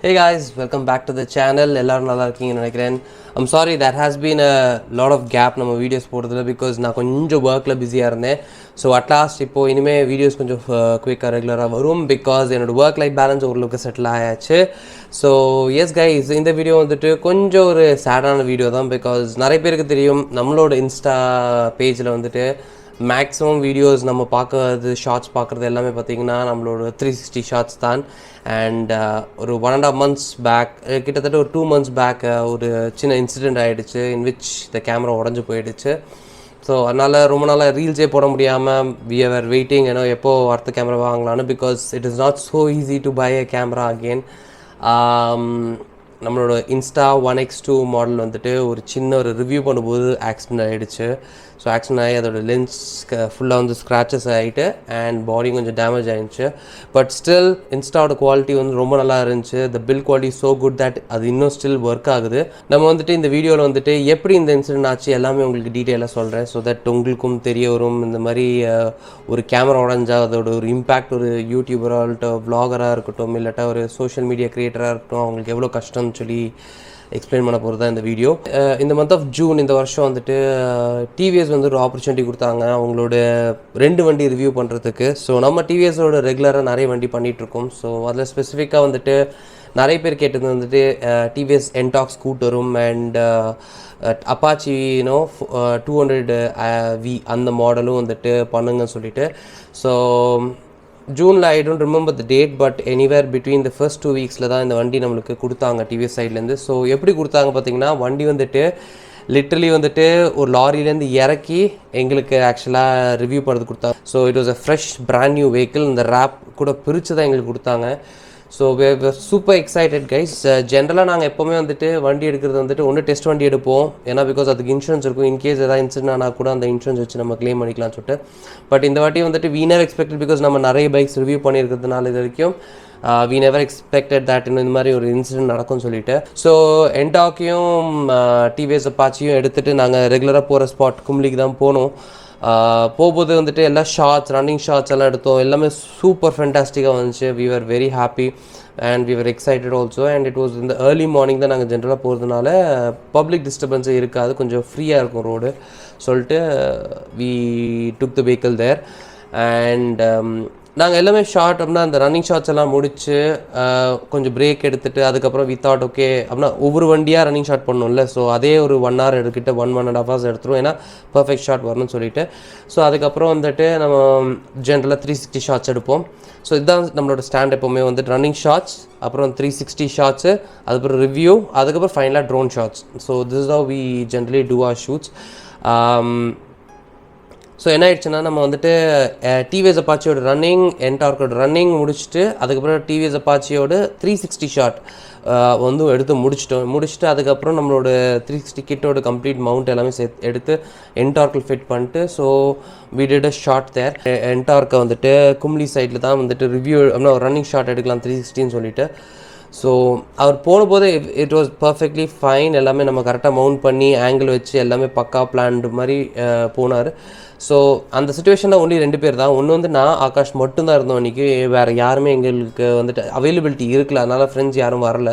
Hey guys, welcome back to the channel. எல்லாரும் நல்லா இருக்கீங்கன்னு நினைக்கிறேன். I'm sorry there has been a lot of gap நம்ம videos போடுறதுல because நான் கொஞ்சம் ஒர்க்கில் பிஸியாக இருந்தேன். ஸோ அட்லாஸ்ட் இப்போ இனிமேல் வீடியோஸ் கொஞ்சம் குயிக்காக ரெகுலராக வரும் பிகாஸ் என்னோட ஒர்க் லைஃப் பேலன்ஸ் ஓரளவுக்கு செட்டில் ஆயாச்சு. ஸோ எஸ் கைஸ், இந்த வீடியோ வந்துட்டு கொஞ்சம் ஒரு சேடான வீடியோ தான் பிகாஸ் நிறைய பேருக்கு தெரியும் நம்மளோட இன்ஸ்டா பேஜில் வந்துட்டு மேக்ஸிமம் வீடியோஸ் நம்ம பார்க்கறது ஷார்ட்ஸ் பார்க்குறது எல்லாமே பார்த்திங்கன்னா நம்மளோட 360 ஷார்ட்ஸ் தான். அண்ட் ஒரு 1.5 months பேக், கிட்டத்தட்ட ஒரு 2 months பேக் ஒரு சின்ன இன்சிடெண்ட் ஆகிடுச்சு இன் விச் த கேமரா உடஞ்சி போயிடுச்சு. ஸோ அதனால் ரொம்ப நாளாக ரீல்ஸே போட முடியாமல் வி ஆர் வெயிட்டிங் எப்போ அடுத்த கேமரா வாங்கலான்னு because it is not so easy to buy a camera again. நம்மளோட இன்ஸ்டா 1x2 மாடல் வந்துட்டு ஒரு சின்ன ஒரு ரிவ்யூ பண்ணும்போது ஆக்சிடெண்ட் ஆகிடுச்சு. ஸோ ஆக்சிடெண்ட் ஆகி அதோட லென்ஸ் ஃபுல்லாக வந்து ஸ்க்ராச்சஸ் ஆகிட்டு அண்ட் பாடி கொஞ்சம் டேமேஜ் ஆகிடுச்சு. பட் ஸ்டில் இன்ஸ்டாவோட குவாலிட்டி வந்து ரொம்ப நல்லா இருந்துச்சு. The bill quality so good that அது இன்னும் ஸ்டில் ஒர்க் ஆகுது. நம்ம வந்துட்டு இந்த வீடியோவில் வந்துட்டு எப்படி இந்த இன்சிடென்ட் ஆச்சு எல்லாமே உங்களுக்கு டீட்டெயிலாக சொல்கிறேன். ஸோ தட் உங்களுக்கும் தெரிய வரும் இந்த மாதிரி ஒரு கேமரா உடஞ்சா அதோட ஒரு இம்பேக்ட் ஒரு யூடியூபராக இருக்கட்டும், விளாகராக இருக்கட்டும், இல்லாட்டா ஒரு சோஷியல் மீடியா க்ரியேட்டராக இருக்கட்டும், அவங்களுக்கு எவ்வளோ கஷ்டம்னு சொல்லி எக்ஸ்பிளைன் பண்ண போகிறது தான் இந்த வீடியோ. இந்த மந்த் ஆஃப் ஜூன் இந்த வருஷம் வந்துட்டு டிவிஎஸ் வந்து ஒரு ஆப்பர்ச்சுனிட்டி கொடுத்தாங்க அவங்களோட 2 வண்டி ரிவ்யூ பண்ணுறதுக்கு. ஸோ நம்ம டிவிஎஸோட ரெகுலராக நிறைய வண்டி பண்ணிகிட்ருக்கோம். ஸோ அதில் ஸ்பெசிஃபிக்காக வந்துட்டு நிறைய பேர் கேட்டது வந்துட்டு டிவிஎஸ் என்டாக் ஸ்கூட்டரும் அண்ட் அப்பாச்சி 200V அந்த மாடலும் வந்துட்டு பண்ணுங்கன்னு சொல்லிட்டு. ஸோ ஜூனில் I don't remember the date, but anywhere between the first 2 வீக்ஸில் தான் இந்த வண்டி நம்மளுக்கு கொடுத்தாங்க டிவிஎஸ் சைட்லேருந்து. ஸோ எப்படி கொடுத்தாங்க பார்த்தீங்கன்னா, வண்டி வந்துட்டு லிட்ரலி வந்துட்டு ஒரு லாரியிலேருந்து இறக்கி எங்களுக்கு ஆக்சுவலாக ரிவ்யூ பண்ணுறது கொடுத்தாங்க. So it was a fresh brand new vehicle. இந்த ரேப் கூட பிரித்து தான் எங்களுக்கு கொடுத்தாங்க. So super excited guys. ஜென்ரலாக நாங்கள் எப்போவுமே வந்துட்டு வண்டி எடுக்கிறது வந்துட்டு ஒன்று டெஸ்ட் வண்டி எடுப்போம், ஏன்னா பிகாஸ் அதுக்கு இன்சூரன்ஸ் இருக்கும். இன்கேஸ் ஏதாவது இன்சிடென்ட் ஆனால் கூட அந்த இன்சூரன்ஸ் வச்சு நம்ம க்ளைம் பண்ணிக்கலாம்னு சொல்லிட்டு. பட் இந்த வாட்டி வந்துட்டு வி நெவர் எக்ஸ்பெக்டட் பிகாஸ் நம்ம நிறைய பைக்ஸ் ரிவ்யூ பண்ணியிருக்கிறதுனால இது வரைக்கும் வி நெவர் எக்ஸ்பெக்டட் தட் இன்னும் இந்த மாதிரி ஒரு இன்சிடென்ட் நடக்கும்னு சொல்லிட்டு. ஸோ என்டாக்கையும் டிவிஎஸ் அப்பாச்சியும் எடுத்துகிட்டு நாங்கள் ரெகுலராக போகிற ஸ்பாட் கும்ளிக்கு தான் போனோம். போகும்போது வந்துட்டு எல்லா ஷார்ட்ஸ், ரன்னிங் ஷார்ட்ஸ் எல்லாம் எடுத்தோம். எல்லாமே சூப்பர் ஃபென்டாஸ்டிக்காக வந்துச்சு. We are very happy and we are excited also. And it was இந்த ஏர்லி மார்னிங் தான் நாங்கள் ஜென்ரலாக போகிறதுனால பப்ளிக் டிஸ்டர்பன்ஸே இருக்காது, கொஞ்சம் ஃப்ரீயாக இருக்கும் ரோடு சொல்லிட்டு we took the vehicle there. And நாங்கள் எல்லாமே ஷார்ட் அப்படின்னா அந்த ரன்னிங் ஷார்ட்ஸ் எல்லாம் முடிச்சு கொஞ்சம் பிரேக் எடுத்துகிட்டு அதுக்கப்புறம் வி தாட் ஓகே அப்படின்னா ஒவ்வொரு வண்டியாக ரன்னிங் ஷார்ட் பண்ணணும்ல. ஸோ அதே ஒரு 1 hour எடுக்கிட்ட 1.5 hours எடுத்துரும், ஏன்னா பர்ஃபெக்ட் ஷாட் வரணும்னு சொல்லிட்டு. ஸோ அதுக்கப்புறம் வந்துட்டு நம்ம ஜென்ரலாக 360 ஷார்ட்ஸ் எடுப்போம். ஸோ இதுதான் நம்மளோட ஸ்டாண்ட் எப்போவுமே வந்துட்டு ரன்னிங் ஷார்ட்ஸ், அப்புறம் 360 ஷார்ட்ஸு, அதுக்கப்புறம் ரிவ்யூ, அதுக்கப்புறம் ஃபைனலாக drone shots. So this is how we generally do our shoots. So என்ன ஆயிடுச்சுன்னா, நம்ம வந்துட்டு டிவிஎஸ் அப்பாச்சியோட ரன்னிங், என்டார்க்கோட ரன்னிங் முடிச்சுட்டு அதுக்கப்புறம் டிவிஎஸ் அப்பாச்சியோட 360 ஷாட் வந்து எடுத்து முடிச்சுட்டு அதுக்கப்புறம் நம்மளோட 360 கிட்டோட கம்ப்ளீட் மவுண்ட் எல்லாமே எடுத்து என்டார்க்கில் ஃபிட் பண்ணிட்டு so we did a shot there. என்டார்க்கை வந்துட்டு கும்ளி சைடில் தான் வந்துட்டு ரிவ்யூ அப்படின்னா ஒரு ரன்னிங் ஷாட் எடுக்கலாம் 360ன்னு சொல்லிட்டு. ஸோ அவர் போனபோது இட் வாஸ் பர்ஃபெக்ட்லி ஃபைன். எல்லாமே நம்ம கரெக்டாக மவுண்ட் பண்ணி ஆங்கிள் வச்சு எல்லாமே பக்கா பிளான்டு மாதிரி போனார். ஸோ அந்த சுச்சுவேஷனில் ஒன்லி 2 பேர் தான். ஒன்று வந்து நான் ஆகாஷ் மட்டும்தான் இருந்தோம் அன்றைக்கி. வேறு யாருமே எங்களுக்கு வந்துட்டு அவைலபிலிட்டி இருக்கல, அதனால் ஃப்ரெண்ட்ஸ் யாரும் வரல.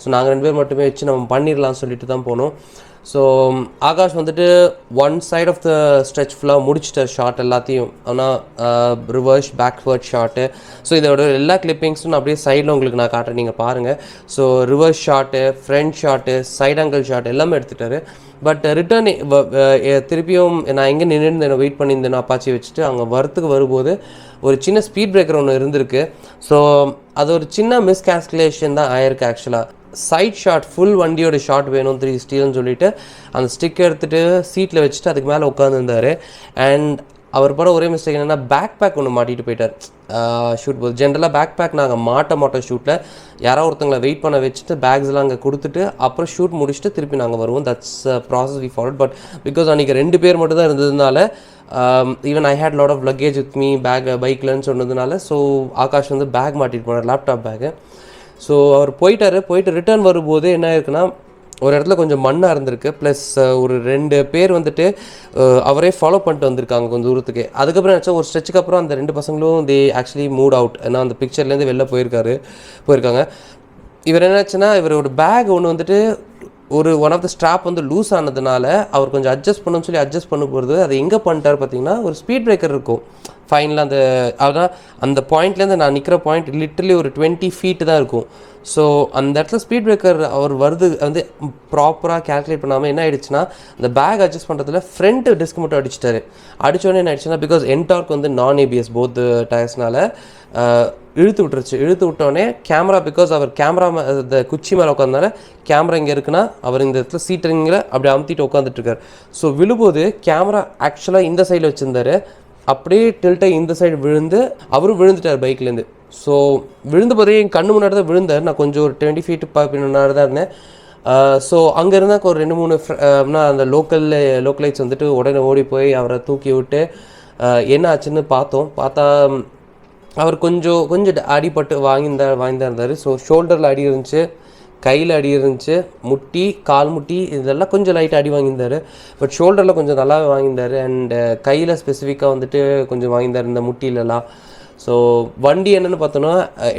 ஸோ நாங்கள் 2 பேர் மட்டுமே வச்சு நம்ம பண்ணிடலாம்னு சொல்லிட்டு தான் போனோம். ஸோ ஆகாஷ் வந்துட்டு 1 side ஆஃப் த ஸ்ட்ரெச் ஃபுல்லாக முடிச்சிட்ட ஷார்ட் எல்லாத்தையும், ஆனால் ரிவர்ஸ் பேக்வர்ட் ஷார்ட்டு. ஸோ இதோட எல்லா கிளிப்பிங்ஸும் அப்படியே சைடில் உங்களுக்கு நான் காட்டுறேன், நீங்கள் பாருங்கள். So reverse shot, front shot, side angle shot எல்லாமே எடுத்துட்டாரு. பட் ரிட்டர்ன் திருப்பியும் நான் எங்கே நின்றுருந்தேன் வெயிட் பண்ணியிருந்தேன் அப்பாச்சி வச்சுட்டு அங்கே வரத்துக்கு வரும்போது ஒரு சின்ன ஸ்பீட் பிரேக்கர் ஒன்று இருந்திருக்கு. ஸோ அது ஒரு சின்ன மிஸ்கால்குலேஷன் தான் ஆயிருக்கு. ஆக்சுவலாக சைட் ஷாட் ஃபுல் வண்டியோட ஷாட் வேணும் 360ன்னு சொல்லிட்டு அந்த ஸ்டிக் எடுத்துகிட்டு சீட்டில் வச்சுட்டு அதுக்கு மேலே உட்காந்துருந்தார். அண்ட் அவர் போட ஒரே மிஸ்டேக் என்னென்னா பேக் பேக் ஒன்று மாட்டிட்டு போயிட்டார் ஷூட் போது. ஜென்ரலாக பேக் பேக் நாங்கள் மாட்ட மாட்டோம் ஷூட்டில். யாராவது ஒருத்தங்களை வெயிட் பண்ண வச்சுட்டு பேக்ஸ்லாம் அங்கே கொடுத்துட்டு அப்புறம் ஷூட் முடிச்சுட்டு திருப்பி நாங்கள் வருவோம். That's process we followed. But because அன்றைக்கி 2 பேர் மட்டும் தான் இருந்ததுனால even I had lot of luggage with me பைக்லன்னு சொன்னதுனால ஸோ ஆகாஷ் வந்து பேக் மாட்டிட்டு போனார், லேப்டாப் பேக்கு. ஸோ அவர் போயிட்டு ரிட்டர்ன் வரும்போது என்ன இருக்குன்னா ஒரு இடத்துல கொஞ்சம் மண்ணாக இருந்திருக்கு. ப்ளஸ் ஒரு 2 பேர் வந்துட்டு அவரே ஃபாலோ பண்ணிட்டு வந்திருக்காங்க கொஞ்சம் தூரத்துக்கு. அதுக்கப்புறம் நினச்சா ஒரு ஸ்ட்ரெச்சுக்கு அப்புறம் அந்த 2 பசங்களும் தே ஆக்சுவலி மூட் அவுட், ஏன்னா அந்த பிக்சர்லேருந்து வெளில போயிருக்காங்க. இவர் என்னாச்சுன்னா இவரோட பேக் ஒன்று வந்துட்டு ஒன் ஆஃப் த ஸ்ட்ராப் வந்து லூஸ் ஆனதுனால அவர் கொஞ்சம் அட்ஜஸ்ட் பண்ணணும்னு சொல்லி அட்ஜஸ்ட் பண்ண போகிறது அதை எங்கே பண்ணிட்டார் பார்த்தீங்கன்னா ஒரு ஸ்பீட் பிரேக்கர் இருக்கும் ஃபைனலாக அதான் அந்த பாயிண்ட்லேருந்து நான் நிற்கிற பாயிண்ட் லிட்டரலி ஒரு 20 feet தான் இருக்கும். ஸோ அந்த இடத்துல ஸ்பீட் பிரேக்கர் அவர் வருது வந்து ப்ராப்பராக கேல்குலேட் பண்ணாமல் என்ன ஆகிடுச்சுன்னா அந்த பேக் அட்ஜஸ்ட் பண்ணுறதுல ஃப்ரண்ட் டிஸ்க் மட்டும் அடிச்சிட்டாரு. அடித்தோடனே என்ன ஆயிடுச்சுன்னா பிகாஸ் என்டார்க் வந்து நான் ஏபிஎஸ் போத் டயர்ஸ்னால இழுத்து விட்டோடனே கேமரா பிகாஸ் அவர் கேமரா இந்த குச்சி மேலே உட்காந்தனால கேமரா இங்கே இருக்குன்னா அவர் இந்த இடத்துல சீட்டரிங்கில் அப்படி அமுத்திட்டு உட்காந்துட்ருக்கார். ஸோ விழும்போது கேமரா ஆக்சுவலாக இந்த சைடில் வச்சுருந்தார், அப்படியே டில்ட்டாக இந்த சைடு விழுந்து அவரும் விழுந்துட்டார் பைக்லேருந்து. ஸோ விழுந்த போதே என் கண்ணு முன்னாடி தான் விழுந்தார். நான் கொஞ்சம் ஒரு 20 feet பின்னாடி தான் இருந்தேன். ஸோ அங்கே இருந்தால் ஒரு 2-3 அந்த லோக்கலைட்ஸ் வந்துட்டு உடனே ஓடி போய் அவரை தூக்கி விட்டு என்ன ஆச்சுன்னு பார்த்தா அவர் கொஞ்சம் அடிபட்டு வாங்கிதான் இருந்தார். ஸோ ஷோல்டரில் அடி இருந்துச்சு, கையில் அடி இருந்துச்சு, கால் முட்டி இதெல்லாம் கொஞ்சம் லைட்டாக அடி வாங்கியிருந்தார். பட் ஷோல்டரில் கொஞ்சம் நல்லாவே வாங்கியிருந்தார். அண்டு கையில் ஸ்பெசிஃபிக்காக வந்துட்டு கொஞ்சம் வாங்கியிருந்தார் இந்த முட்டிலெல்லாம். ஸோ வண்டி என்னென்னு பார்த்தோன்னா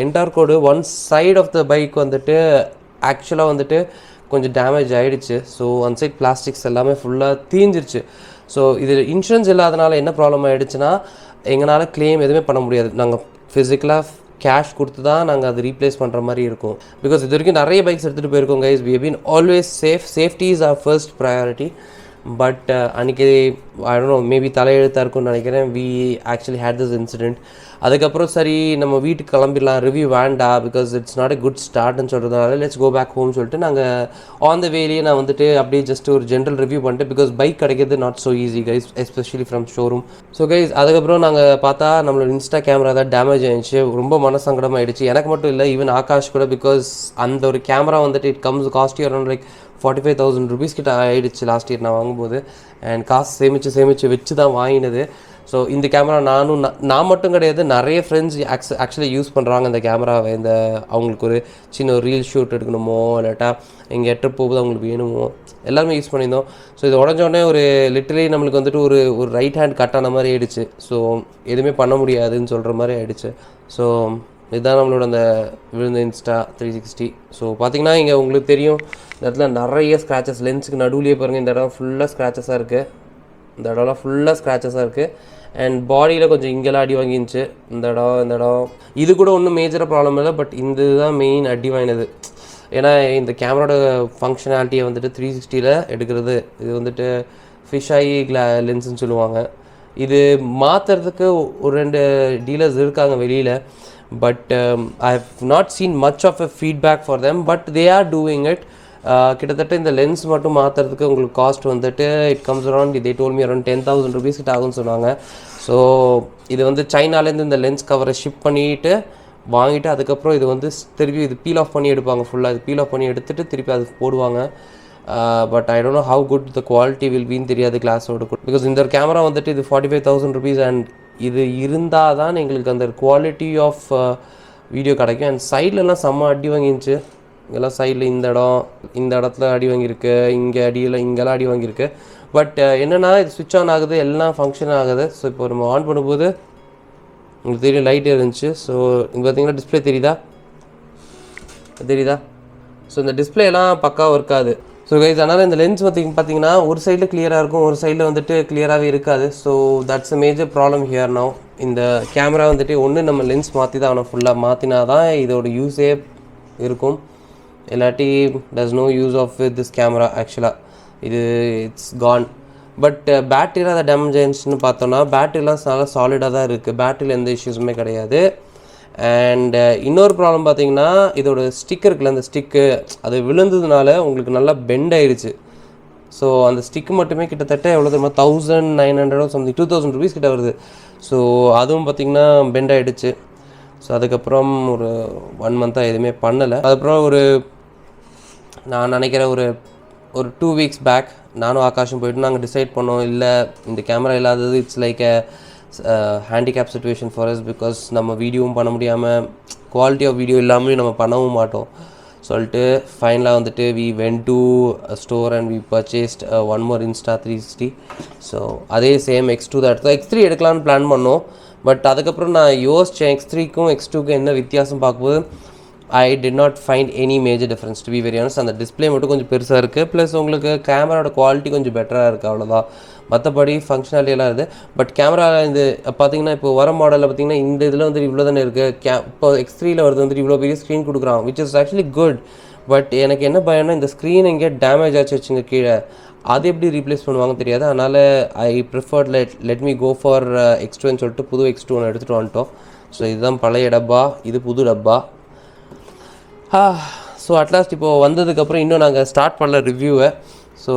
என்டார்க்கோடு one side of the bike வந்துட்டு ஆக்சுவலாக வந்துட்டு கொஞ்சம் டேமேஜ் ஆகிடுச்சு. ஸோ ஒன் சைட் பிளாஸ்டிக்ஸ் எல்லாமே ஃபுல்லாக தீஞ்சிருச்சு. ஸோ இது இன்சூரன்ஸ் இல்லாதனால என்ன ப்ராப்ளம் ஆகிடுச்சுன்னா எங்களால் கிளைம் எதுவுமே பண்ண முடியாது. நாங்கள் ஃபிசிக்கலாக கேஷ் கொடுத்து தான் நாங்கள் அது ரீப்ளேஸ் பண்ணுற மாதிரி இருக்கும். பிகாஸ் இது வரைக்கும் நிறைய பைக்ஸ் எடுத்துகிட்டு போயிருக்கோம் guys. We have been always safety is our first priority. But அன்றைக்கி ஐ டோன்ட் நோ மேபி தலையெழுத்தாக இருக்கும்னு நினைக்கிறேன். We actually had this incident. அதுக்கப்புறம் சரி நம்ம வீட்டுக்கு கிளம்பிடலாம், ரிவ்யூ வேண்டாம் because it's not a good ஸ்டார்ட்னு சொல்கிறதுனால லெட்ஸ் கோ பேக் ஹோம் சொல்லிட்டு நாங்கள் ஆன் த வேலையே நான் வந்துட்டு அப்படியே ஜஸ்ட் ஒரு ஜென்ரல் ரிவ்யூ பண்ணிட்டு பிகாஸ் பைக் கிடைக்கிறது not so easy guys especially from showroom. So guys அதுக்கப்புறம் நாங்கள் பார்த்தா நம்மளோட இன்ஸ்டா கேமரா தான் டேமேஜ் ஆகிடுச்சு. ரொம்ப மனசங்கடமாகிடுச்சு எனக்கு மட்டும் இல்லை, ஈவன் ஆகாஷ் கூட. பிகாஸ் அந்த ஒரு கேமரா வந்துட்டு it comes cost around like 45,000 rupees கிட்ட ஆகிடுச்சு லாஸ்ட் இயர் நான் வாங்கும்போது. அண்ட் காசு சேமித்து வச்சு தான் வாங்கினது. ஸோ இந்த கேமரா நான் மட்டும் கிடையாது, நிறைய ஃப்ரெண்ட்ஸ் ஆக்சுவலி யூஸ் பண்ணுறாங்க இந்த கேமராவை. அவங்களுக்கு ஒரு சின்ன ஒரு ரீல் ஷூட் எடுக்கணுமோ இல்லாட்டா எங்கே ட்ரிப் போகுது அவங்களுக்கு வேணுமோ எல்லாருமே யூஸ் பண்ணியிருந்தோம். ஸோ இது உடஞ்சோடனே ஒரு லிட்டரலி நம்மளுக்கு வந்துட்டு ஒரு ரைட் ஹேண்ட் கட் ஆன மாதிரி ஆகிடுச்சு. ஸோ எதுவுமே பண்ண முடியாதுன்னு சொல்கிற மாதிரி ஆகிடுச்சு. ஸோ இதுதான் நம்மளோட அந்த விழுந்த இன்ஸ்டா 360. ஸோ பார்த்திங்கன்னா இங்கே உங்களுக்கு தெரியும் இந்த இடத்துல நிறைய ஸ்க்ராச்சஸ், லென்ஸுக்கு நடுவுலேயே பாருங்கள் இந்த இடம் ஃபுல்லாக ஸ்க்ராச்சஸாக இருக்குது. இந்த இடம்லாம் ஃபுல்லாக ஸ்க்ராச்சஸாக இருக்குது. அண்ட் பாடியில் கொஞ்சம் இங்கெல்லாம் அடி வாங்கிருந்துச்சு. இந்த இடம் இது கூட ஒன்றும் மேஜராக ப்ராப்ளம் இல்லை. பட் இந்த இதுதான் மெயின் அடி வாங்கினது. ஏன்னா இந்த கேமராவோட ஃபங்க்ஷனாலிட்டியை வந்துட்டு 360ல் எடுக்கிறது இது வந்துட்டு ஃபிஷ் ஐ லென்ஸுன்னு சொல்லுவாங்க. இது மாற்றுறதுக்கு ஒரு 2 டீலர்ஸ் இருக்காங்க வெளியில். But I have not seen much of a feedback for them. But they are doing it. கிட்டத்தட்ட இந்த லென்ஸ் மட்டும் மாற்றுறதுக்கு உங்களுக்கு காஸ்ட் வந்துட்டு it comes around they told me around 10,000 rupees கிட்ட ஆகும்னு சொன்னாங்க. ஸோ இது வந்து சைனாலேருந்து இந்த லென்ஸ் கவரை ஷிப் பண்ணிவிட்டு வாங்கிட்டு அதுக்கப்புறம் இது வந்து திருப்பி இது பீல் ஆஃப் பண்ணி எடுப்பாங்க. ஃபுல்லாக இது பீல் ஆஃப் பண்ணி எடுத்துகிட்டு திருப்பி அது போடுவாங்க. But I don't know how good the quality will பீன்னு தெரியாது கிளாஸோட. பிகாஸ் இந்த கேமரா வந்துட்டு இது 45,000 rupees அண்ட் இது இருந்தால் தான் எங்களுக்கு அந்த குவாலிட்டி ஆஃப் வீடியோ கிடைக்கும். அண்ட் சைட்லலாம் செம்ம அடி வாங்கிருந்துச்சு. இங்கெல்லாம் சைடில் இந்த இடத்துல அடி வாங்கியிருக்கு, இங்கெல்லாம் அடி வாங்கியிருக்கு. பட் என்னென்னா இது ஸ்விட்ச் ஆன் ஆகுது, எல்லாம் ஃபங்க்ஷன் ஆகுது. ஸோ இப்போ நம்ம ஆன் பண்ணும்போது உங்களுக்கு தெரியும் லைட் இருந்துச்சு. ஸோ இங்கே பார்த்தீங்கன்னா டிஸ்பிளே தெரியுதா? ஸோ இந்த டிஸ்பிளேலாம் பக்காவாக இருக்காது. ஸோ கைஸ் அதனால் இந்த லென்ஸ் பார்த்தீங்கன்னா ஒரு சைடில் கிளியராக இருக்கும், ஒரு சைடில் வந்துட்டு கிளியராகவே இருக்காது. So that's a major problem here now. இந்த கேமரா வந்துட்டு ஒன்று நம்ம லென்ஸ் மாற்றி தான் ஆனால் ஃபுல்லாக மாற்றினா தான் இதோட யூஸே இருக்கும். இல்லாட்டி does no use of this camera ஆக்சுவலாக. இது இட்ஸ் கான். பட் பேட்டரியில் அதை டேமேஜ் ஆயிடுச்சுன்னு பார்த்தோன்னா பேட்டரிலாம் நல்லா சாலிடாக தான் இருக்குது. பேட்டரியில் எந்த இஷ்யூஸுமே கிடையாது. அண்ட் இன்னொரு ப்ராப்ளம் பார்த்தீங்கன்னா இதோட ஸ்டிக் இருக்குல்ல, அந்த ஸ்டிக்கு அது விழுந்ததுனால உங்களுக்கு நல்லா பெண்ட் ஆயிடுச்சு. ஸோ அந்த ஸ்டிக்கு மட்டுமே கிட்டத்தட்ட எவ்வளோ தெரியுமா 1,900 சம்திங் 2,000 rupees கிட்ட வருது. ஸோ அதுவும் பார்த்திங்கன்னா பெண்ட் ஆகிடுச்சு. ஸோ அதுக்கப்புறம் ஒரு 1 month எதுவுமே பண்ணலை. அதுக்கப்புறம் நான் நினைக்கிறேன் ஒரு 2 weeks பேக் நானும் ஆகாஷும் போய்ட்டு நாங்கள் டிசைட் பண்ணோம், இல்லை இந்த கேமரா இல்லாதது it's like a handicap situation for us. Because நம்ம வீடியோவும் பண்ண முடியாமல் குவாலிட்டி ஆஃப் வீடியோ இல்லாமல் நம்ம பண்ணவும் மாட்டோம் சொல்லிட்டு ஃபைனலாக வந்துட்டு we went to store and we purchased one more Insta 360. So அதே சேம் X2 தான் எடுத்தோம். X3 எடுக்கலான்னு பிளான் பண்ணோம். பட் அதுக்கப்புறம் நான் யோசித்தேன் X3க்கும் X2க்கும் என்ன வித்தியாசம் பார்க்கும்போது I did not find any major difference to be very honest. அந்த டிஸ்பிளே மட்டும் கொஞ்சம் பெருசாக இருக்குது, ப்ளஸ் உங்களுக்கு கேமராவோட குவாலிட்டி கொஞ்சம் பெட்டராக இருக்குது, அவ்வளோதான். மற்றபடி ஃபங்க்ஷனாலிட்டியெல்லாம் இருக்குது. பட் கேமரா இது பார்த்தீங்கன்னா இப்போ வர மாடலில் பார்த்தீங்கன்னா இந்த இதில் வந்துட்டு இவ்வளோ தானே இருக்குது. இப்போ X3ல வருது வந்துட்டு இவ்வளோ பெரிய ஸ்க்ரீன் கொடுக்குறான், which is actually good. But எனக்கு என்ன பயம்னா இந்த ஸ்க்ரீன் எங்கேயா டேமேஜ் ஆச்சு வச்சுங்க கீழே, அது எப்படி ரீப்ளேஸ் பண்ணுவாங்க தெரியாது. அதனால் I preferred let me go for X2ன்னு சொல்லிட்டு புது X2 ஒன்று எடுத்துகிட்டு வந்துட்டோம். ஸோ இதுதான் பழைய டப்பா, இது புது டப்பா. ஸோ அட்லாஸ்ட் இப்போது வந்ததுக்கப்புறம் இன்னும் நாங்கள் ஸ்டார்ட் பண்ணல ரிவ்யூவை. ஸோ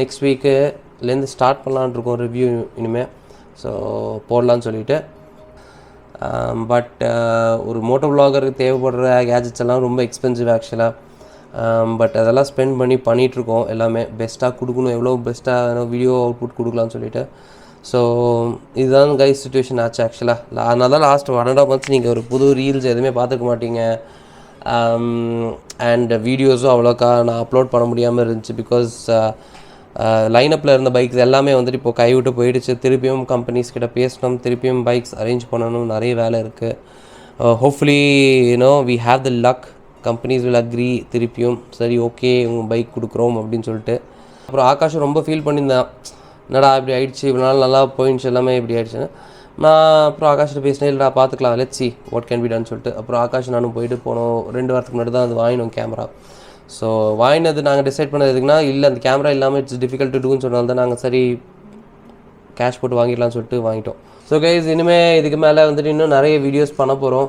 நெக்ஸ்ட் வீக்குலேருந்து ஸ்டார்ட் பண்ணலான் இருக்கோம் ரிவ்யூ இனிமேல். ஸோ போடலான்னு சொல்லிவிட்டு. பட் ஒரு மோட்டோ விலாகருக்கு தேவைப்படுற கேஜெட்ஸ் எல்லாம் ரொம்ப எக்ஸ்பென்சிவ் ஆக்சுவலாக. பட் அதெல்லாம் ஸ்பெண்ட் பண்ணிகிட்ருக்கோம். எல்லாமே பெஸ்ட்டாக கொடுக்கணும், எவ்வளோ பெஸ்ட்டாக வீடியோ அவுட்புட் கொடுக்கலான்னு சொல்லிவிட்டு. ஸோ இதுதான் கைஸ் சிச்சுவேஷன் ஆச்சு ஆக்சுவலாக. அதனால தான் லாஸ்ட் 1.5 months நீங்கள் ஒரு புது ரீல்ஸ் எதுவுமே பார்த்துக்க மாட்டீங்க. அண்ட் வீடியோஸும் அவ்வளோக்கா நான் அப்லோட் பண்ண முடியாமல் இருந்துச்சு. பிகாஸ் லைனப்பில் இருந்த பைக்ஸ் எல்லாமே வந்துட்டு இப்போது கைவிட்டு போயிடுச்சு. திருப்பியும் கம்பெனிஸ் கிட்ட பேசணும், திருப்பியும் பைக்ஸ் அரேஞ்ச் பண்ணணும், நிறைய வேலை இருக்குது. Hopefully we have the luck, companies will agree திருப்பியும் சரி ஓகே உங்கள் பைக் கொடுக்குறோம் அப்படின்னு சொல்லிட்டு. அப்புறம் ஆகாஷ் ரொம்ப ஃபீல் பண்ணியிருந்தேன், என்னடா இப்படி ஆகிடுச்சு, இவ்வளோ நாள் நல்லா போயிடுச்சு எல்லாமே இப்படி ஆகிடுச்சுன்னு. நான் அப்புறம் ஆகாஷ்கிட்ட பேசினேன், இல்லைடா பார்த்துக்கலாம், let's see what can be done சொல்லிட்டு. அப்புறம் ஆகாஷ் நானும் போயிட்டு போனோம். 2 வாரத்துக்கு முன்னாடி தான் அது வாங்கினோம் கேமரா. ஸோ வாங்கினது நாங்கள் டிசைட் பண்ணது எதுக்குன்னா, இல்லை அந்த கேமரா இல்லாமல் இட்ஸ் டிஃபிகல்ட் டு டூன்னு சொன்னால்தான் தான் நாங்கள் சரி கேஷ் போட்டு வாங்கிடலாம்னு சொல்லிட்டு வாங்கிட்டோம். ஸோ கைஸ் இனிமேல் இதுக்கு மேலே வந்துட்டு இன்னும் நிறைய வீடியோஸ் பண்ண போகிறோம்.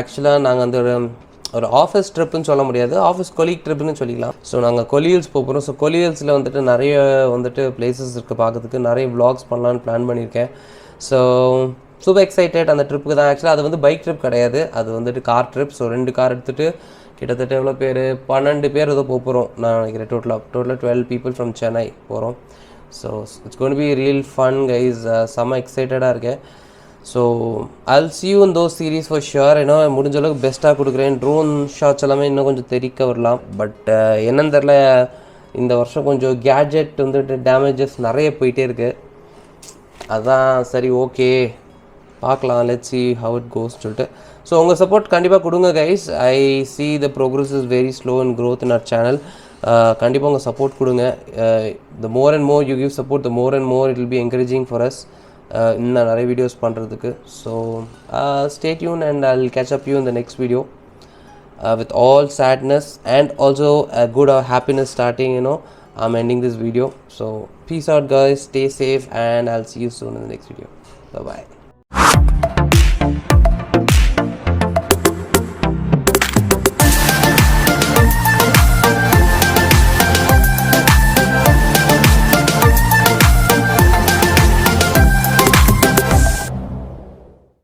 ஆக்சுவலாக நாங்கள் அந்த ஒரு ஆஃபீஸ் ட்ரிப்புன்னு சொல்ல முடியாது, ஆஃபீஸ் கொலீக் ட்ரிப்புன்னு சொல்லிக்கலாம். ஸோ நாங்கள் கொலியல்ஸ் போகிறோம். ஸோ கொலியல்ஸில் வந்துட்டு நிறைய வந்துட்டு பிளேசஸ் இருக்குது பார்க்கறதுக்கு, நிறைய vlogs பண்ணலான்னு பிளான் பண்ணியிருக்கேன். ஸோ சூப்பர் எக்ஸைட்டட் அந்த ட்ரிப்புக்கு தான். ஆக்சுவலாக அது வந்து பைக் ட்ரிப் கிடையாது, அது வந்துட்டு கார் ட்ரிப். ஸோ 2 கார் எடுத்துகிட்டு கிட்டத்தட்ட எவ்வளோ பேர் 12 பேர் ஏதோ போகிறோம் நான் நினைக்கிறேன். டோட்டலாக 12 people ஃப்ரம் சென்னை போகிறோம். So it's gonna be real fun guys. செம்ம எக்ஸைட்டடாக இருக்கேன். So I'll see you in those series for sure. ஏன்னா முடிஞ்ச அளவுக்கு பெஸ்ட்டாக கொடுக்குறேன். ட்ரோன் ஷாட்ஸ் எல்லாமே இன்னும் கொஞ்சம் தெரிக்க வரலாம். பட் என்னன்னு தெரில, இந்த வருஷம் கொஞ்சம் கேட்ஜெட் வந்துட்டு டேமேஜஸ் நிறைய போயிட்டே இருக்குது. அதான் சரி ஓகே பார்க்கலாம், let's see how it goes சொல்லிட்டு. ஸோ உங்கள் சப்போர்ட் கண்டிப்பாக கொடுங்க guys. I see the progress is very slow and growth in our channel. கண்டிப்பாக உங்கள் சப்போர்ட் கொடுங்க. The more and more you give support, the more and more it will be encouraging for us இன்னும் நிறைய videos பண்ணுறதுக்கு. So stay tuned and I will catch up you in the next video with all sadness and also a good happiness starting. I'm ending this video. So peace out guys, stay safe, and I'll see you soon in the next video. Bye bye.